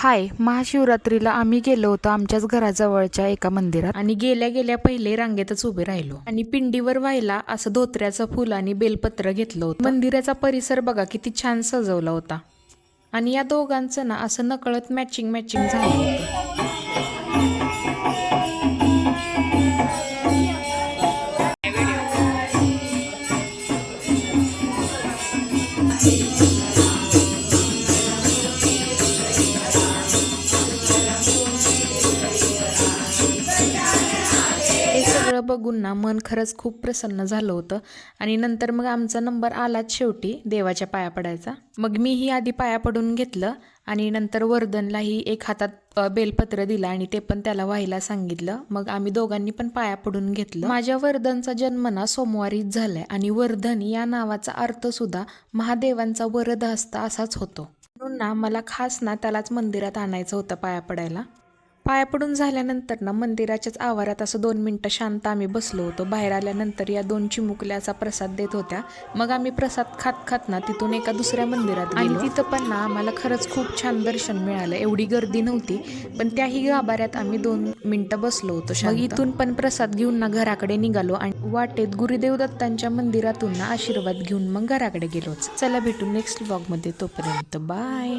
हाय, महाशिवरात्रीला आम्ही गेलो होतो आमच्याच घराजवळच्या एका मंदिरात आणि गेल्या गेल्या पहिले रांगेतच उभे राहिलो आणि पिंडीवर व्हायला असं धोत्र्याचं फुल आणि बेलपत्र घेतलं होतं. मंदिराचा परिसर बघा किती छान सजवला होता आणि या दोघांचं ना असं नकळत मॅचिंग झालं होतं. हे सगळं बघून ना मन खरंच खूप प्रसन्न झालं होतं आणि नंतर मग आमचा नंबर आलाच शेवटी देवाच्या पाया पडायचा. मग मीही आधी पाया पडून घेतलं आणि नंतर वर्धनलाही एक हातात बेलपत्र दिलं आणि ते पण त्याला व्हायला सांगितलं. मग आम्ही दोघांनी पण पाया पडून घेतलं. माझ्या वर्धनचा जन्म ना सोमवारीच झालाय आणि वर्धन या नावाचा अर्थ सुद्धा महादेवांचा वरद हस्त असाच होतो. म्हणून ना मला खास ना त्यालाच मंदिरात आणायचं होतं पाया पडायला. पाया पडून झाल्यानंतर ना मंदिराच्याच आवारात असं 2 मिनिटं शांत आम्ही बसलो होतो. बाहेर आल्यानंतर या 2 चिमुकल्याचा प्रसाद देत होत्या. मग आम्ही प्रसाद खात खात ना तिथून एका दुसऱ्या मंदिरात गेलो आणि तिथं पण ना आम्हाला खरंच खूप छान दर्शन मिळालं. एवढी गर्दी नव्हती पण त्याही गाभाऱ्यात आम्ही 2 मिनिटं बसलो होतो शांत. मग इथून पण प्रसाद घेऊन ना घराकडे निघालो आणि वाटेत गुरुदेव दत्तांच्या मंदिरातून ना आशीर्वाद घेऊन मग घराकडे गेलोच. चला भेटू नेक्स्ट व्लॉगमध्ये, तोपर्यंत बाय.